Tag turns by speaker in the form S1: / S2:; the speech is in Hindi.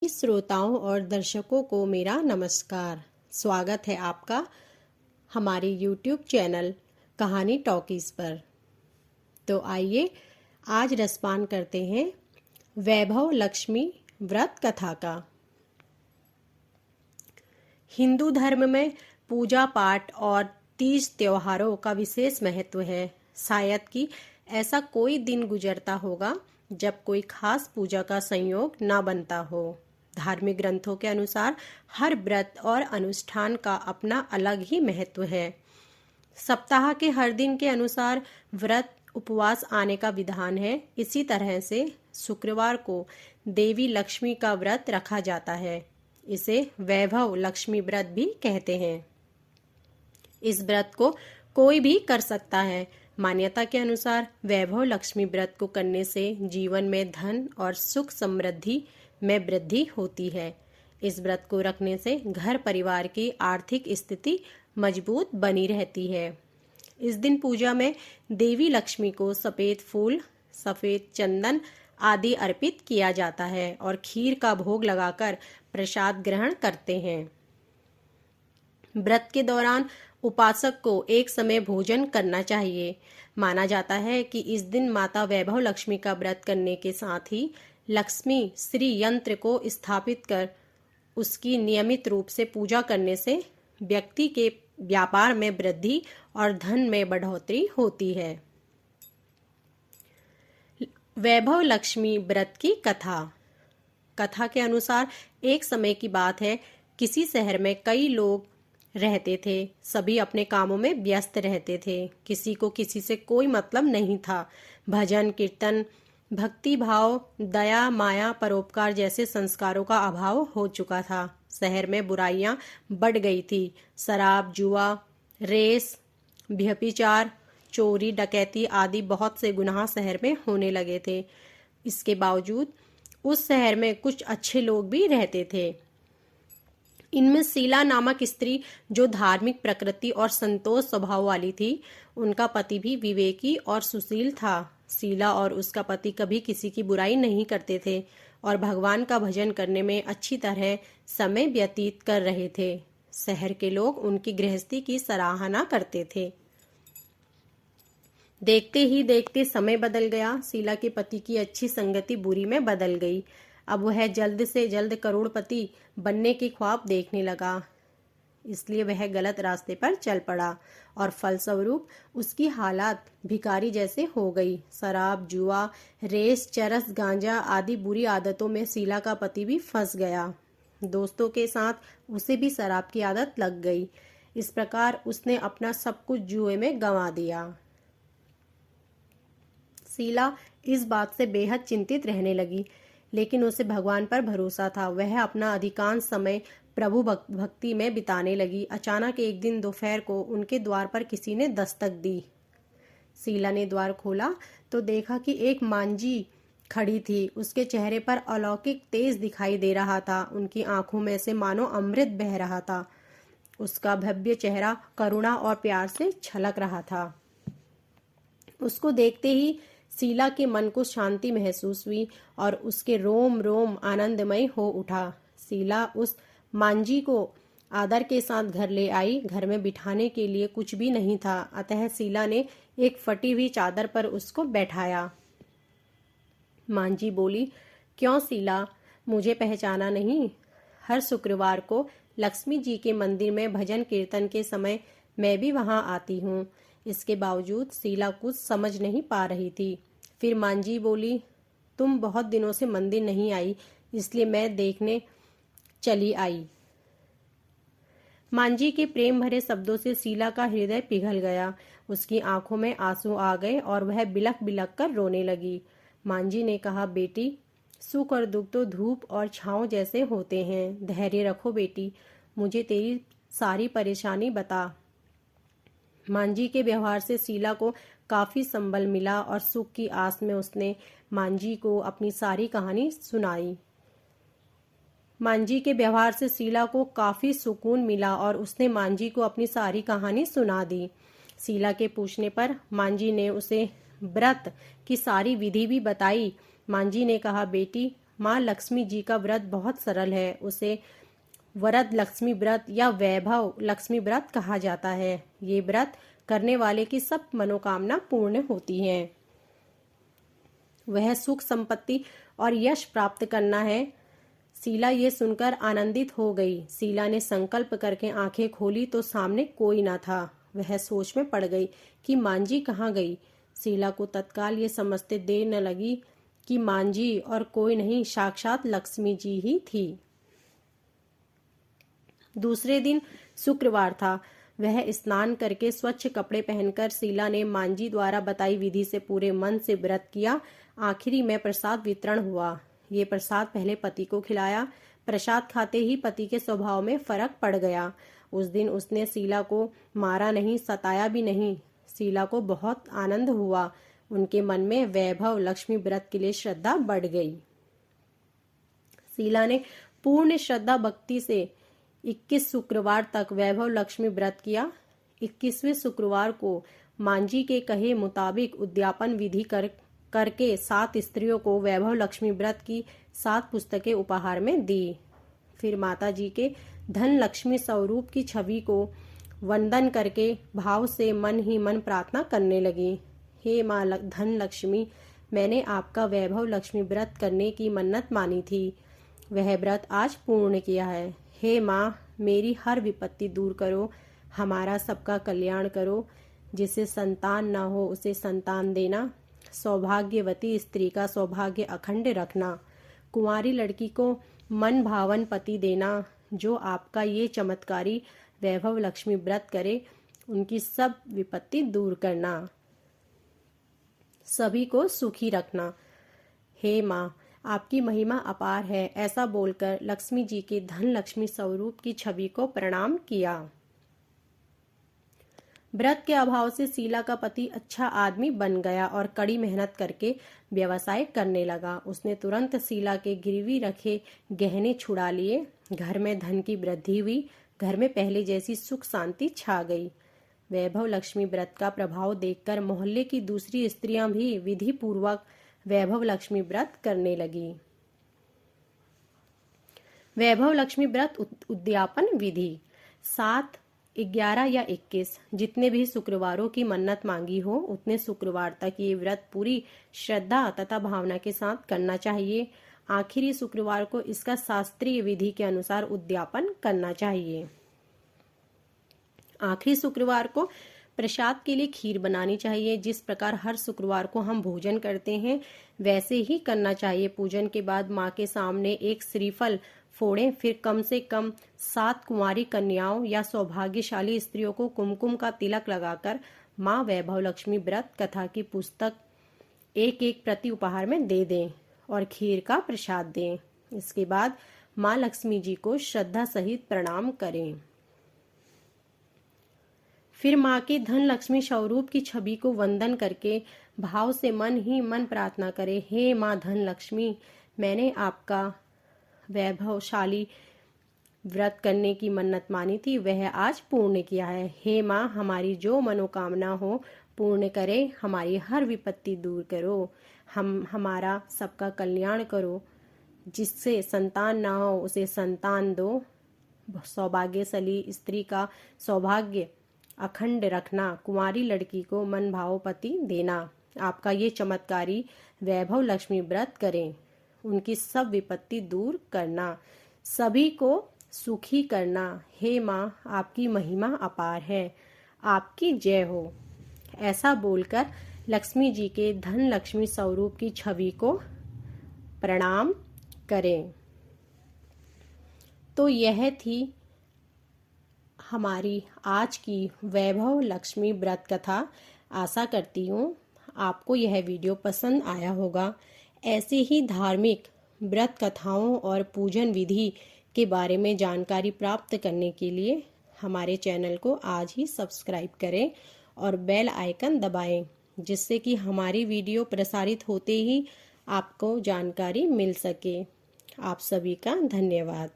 S1: श्रोताओं और दर्शकों को मेरा नमस्कार। स्वागत है आपका हमारे YouTube चैनल कहानी टॉकीज पर। तो आइए आज रसपान करते हैं वैभव लक्ष्मी व्रत कथा का। हिंदू धर्म में पूजा पाठ और तीज त्योहारों का विशेष महत्व है। शायद कि ऐसा कोई दिन गुजरता होगा जब कोई खास पूजा का संयोग ना बनता हो। धार्मिक ग्रंथों के अनुसार हर व्रत और अनुष्ठान का अपना अलग ही महत्व है। सप्ताह के हर दिन के अनुसार व्रत उपवास आने का विधान है। इसी तरह से शुक्रवार को देवी लक्ष्मी का व्रत रखा जाता है। इसे वैभव लक्ष्मी व्रत भी कहते हैं। इस व्रत को कोई भी कर सकता है। मान्यता के अनुसार वैभव लक्ष्मी व्रत को करने से जीवन में धन और सुख समृद्धि में वृद्धि होती है। इस व्रत को रखने से घर परिवार की आर्थिक स्थिति मजबूत बनी रहती है। इस दिन पूजा में देवी लक्ष्मी को सफेद फूल, सफेद चंदन आदि अर्पित किया जाता है और खीर का भोग लगाकर प्रसाद ग्रहण करते हैं। व्रत के दौरान उपासक को एक समय भोजन करना चाहिए। माना जाता है कि इस दिन माता वैभव लक्ष्मी का व्रत करने के साथ ही लक्ष्मी श्री यंत्र को स्थापित कर उसकी नियमित रूप से पूजा करने से व्यक्ति के व्यापार में वृद्धि और धन में बढ़ोतरी होती है। वैभव लक्ष्मी व्रत की कथा के अनुसार एक समय की बात है, किसी शहर में कई लोग रहते थे। सभी अपने कामों में व्यस्त रहते थे। किसी को किसी से कोई मतलब नहीं था। भजन कीर्तन, भक्ति भाव, दया माया, परोपकार जैसे संस्कारों का अभाव हो चुका था। शहर में बुराइयां बढ़ गई थी। शराब, जुआ, रेस, व्यभिचार, चोरी, डकैती आदि बहुत से गुनाह शहर में होने लगे थे। इसके बावजूद उस शहर में कुछ अच्छे लोग भी रहते थे। इनमें शीला नामक स्त्री, जो धार्मिक प्रकृति और संतोष स्वभाव वाली थी, उनका पति भी विवेकी और सुशील था। शीला और उसका पति कभी किसी की बुराई नहीं करते थे और भगवान का भजन करने में अच्छी तरह समय व्यतीत कर रहे थे। शहर के लोग उनकी गृहस्थी की सराहना करते थे। देखते ही देखते समय बदल गया। शीला के पति की अच्छी संगति बुरी में बदल गई। अब वह जल्द से जल्द करोड़पति बनने के ख्वाब देखने लगा। इसलिए वह गलत रास्ते पर चल पड़ा और फलस्वरूप उसकी हालत भिखारी जैसे हो गई। शराब, जुआ, रेस, चरस, गांजा आदि बुरी आदतों में शीला का पति भी फंस गया। दोस्तों के साथ उसे भी शराब की आदत लग गई। इस प्रकार उसने अपना सब कुछ जुए में गंवा दिया। शीला इस बात से बेहद चिंतित रहने लगी, लेकिन उसे भगवान पर भरोसा था। वह अपना अधिकांश समय प्रभु भक्ति में बिताने लगी। अचानक एक दिन दोपहर को उनके द्वार पर किसी ने दस्तक दी। शीला ने द्वार खोला तो देखा कि एक मांझी खड़ी थी। उसके चेहरे पर अलौकिक तेज दिखाई दे रहा था। उनकी आंखों में से मानो अमृत बह रहा था। उसका भव्य चेहरा करुणा और प्यार से छलक रहा था। उसको देखते ही शीला के मन को शांति महसूस हुई और उसके रोम रोम आनंदमय हो उठा। शीला उस मांझी को आदर के साथ घर ले आई। घर में बिठाने के लिए कुछ भी नहीं था, अतः शीला ने एक फटी हुई चादर पर उसको बैठाया। मांझी बोली, क्यों शीला, मुझे पहचाना नहीं? हर शुक्रवार को लक्ष्मी जी के मंदिर में भजन कीर्तन के समय मैं भी वहां आती हूँ। इसके बावजूद शीला कुछ समझ नहीं पा रही थी। फिर मांझी बोली, तुम बहुत दिनों से मंदिर नहीं आई, इसलिए मैं देखने चली आई। मांझी के प्रेम भरे शब्दों से शीला का हृदय पिघल गया। उसकी आंखों में आंसू आ गए और वह बिलख बिलख कर रोने लगी। मांझी ने कहा, बेटी, सुख और दुख तो धूप और छांव जैसे होते हैं। धैर्य रखो बेटी, मुझे तेरी सारी परेशानी बता। मांझी के व्यवहार से शीला को काफी संबल मिला और सुख की आस में उसने मांझी को अपनी सारी कहानी सुनाई। मांझी के व्यवहार से शीला को काफी सुकून मिला और उसने मांझी को अपनी सारी कहानी सुना दी। शीला के पूछने पर मांझी ने उसे व्रत की सारी विधि भी बताई। मांझी ने कहा, बेटी, माँ लक्ष्मी जी का व्रत बहुत सरल है। उसे वरद लक्ष्मी व्रत या वैभव लक्ष्मी व्रत कहा जाता है। ये व्रत करने वाले की सब मनोकामना पूर्ण होती हैं। वह सुख संपत्ति और यश प्राप्त करना है। शीला ये सुनकर आनंदित हो गई। शीला ने संकल्प करके आंखें खोली तो सामने कोई न था। वह सोच में पड़ गई कि मांझी कहाँ गई। शीला को तत्काल ये समझते देर न लगी कि मांझी और कोई नहीं, साक्षात लक्ष्मी जी ही थी। दूसरे दिन शुक्रवार था। वह स्नान करके स्वच्छ कपड़े पहनकर शीला ने मांझी द्वारा बताई विधि से पूरे मन से व्रत किया। आखिरी में प्रसाद वितरण हुआ। ये प्रसाद पहले पति को खिलाया। प्रसाद खाते ही पति के स्वभाव में फर्क पड़ गया। उस दिन उसने शीला को मारा नहीं, सताया भी नहीं। शीला को बहुत आनंद हुआ। उनके मन में वैभव लक्ष्मी व्रत के लिए श्रद्धा बढ़ गई। शीला ने पूर्ण श्रद्धा भक्ति से 21 शुक्रवार तक वैभव लक्ष्मी व्रत किया। 21वें शुक्रवार को मांझी के कहे मुताबिक उद्यापन विधि करके 7 स्त्रियों को वैभव लक्ष्मी व्रत की 7 पुस्तकें उपहार में दी। फिर माता जी के धन लक्ष्मी स्वरूप की छवि को वंदन करके भाव से मन ही मन प्रार्थना करने लगी। हे माँ धन लक्ष्मी, मैंने आपका वैभव लक्ष्मी व्रत करने की मन्नत मानी थी। वह व्रत आज पूर्ण किया है। हे माँ, मेरी हर विपत्ति दूर करो, हमारा सबका कल्याण करो। जिसे संतान न हो उसे संतान देना। सौभाग्यवती स्त्री का सौभाग्य अखंड रखना। कुंवारी लड़की को मन भावन पति देना। जो आपका ये चमत्कारी वैभव लक्ष्मी व्रत करे, उनकी सब विपत्ति दूर करना। सभी को सुखी रखना। हे माँ, आपकी महिमा अपार है। ऐसा बोलकर लक्ष्मी जी के धन लक्ष्मी स्वरूप की छवि को प्रणाम किया। व्रत के अभाव से शीला का पति अच्छा आदमी बन गया और कड़ी मेहनत करके व्यवसाय करने लगा। उसने तुरंत शीला के गिरवी रखे गहने छुड़ा लिए। घर में धन की वृद्धि हुई। घर में पहले जैसी सुख शांति छा गई। वैभव लक्ष्मी व्रत का प्रभाव देखकर मोहल्ले की दूसरी स्त्रियां भी विधि पूर्वक वैभव लक्ष्मी व्रत करने लगी। वैभव लक्ष्मी व्रत उद्यापन विधि 7, 11 या 21 जितने भी शुक्रवारों की मन्नत मांगी हो उतने शुक्रवार तक ये व्रत पूरी श्रद्धा तथा भावना के साथ करना चाहिए। आखिरी शुक्रवार को इसका शास्त्रीय विधि के अनुसार उद्यापन करना चाहिए। आखिरी शुक्रवार को प्रसाद के लिए खीर बनानी चाहिए। जिस प्रकार हर शुक्रवार को हम भोजन करते हैं वैसे ही करना चाहिए। पूजन के बाद माँ के सामने एक श्रीफल फोड़ें। फिर कम से कम 7 कुंवारी कन्याओं या सौभाग्यशाली स्त्रियों को कुमकुम का तिलक लगाकर माँ वैभव लक्ष्मी व्रत कथा की पुस्तक एक एक प्रति उपहार में दे दें और खीर का प्रसाद दें। इसके बाद माँ लक्ष्मी जी को श्रद्धा सहित प्रणाम करें। फिर माँ के धन लक्ष्मी स्वरूप की छवि को वंदन करके भाव से मन ही मन प्रार्थना करें। हे माँ धन लक्ष्मी, मैंने आपका वैभवशाली व्रत करने की मन्नत मानी थी, वह आज पूर्ण किया है। हे माँ, हमारी जो मनोकामना हो पूर्ण करे, हमारी हर विपत्ति दूर करो, हमारा सबका कल्याण करो। जिससे संतान ना हो उसे संतान दो। सौभाग्यशाली स्त्री का सौभाग्य अखंड रखना। कुंवारी लड़की को मन भाव पति देना। आपका ये चमत्कारी वैभव लक्ष्मी व्रत करें, उनकी सब विपत्ति दूर करना, सभी को सुखी करना। हे माँ, आपकी महिमा अपार है, आपकी जय हो। ऐसा बोलकर लक्ष्मी जी के धन लक्ष्मी स्वरूप की छवि को प्रणाम करें। तो यह थी हमारी आज की वैभव लक्ष्मी व्रत कथा। आशा करती हूँ आपको यह वीडियो पसंद आया होगा। ऐसे ही धार्मिक व्रत कथाओं और पूजन विधि के बारे में जानकारी प्राप्त करने के लिए हमारे चैनल को आज ही सब्सक्राइब करें और बेल आइकन दबाएं, जिससे कि हमारी वीडियो प्रसारित होते ही आपको जानकारी मिल सके। आप सभी का धन्यवाद।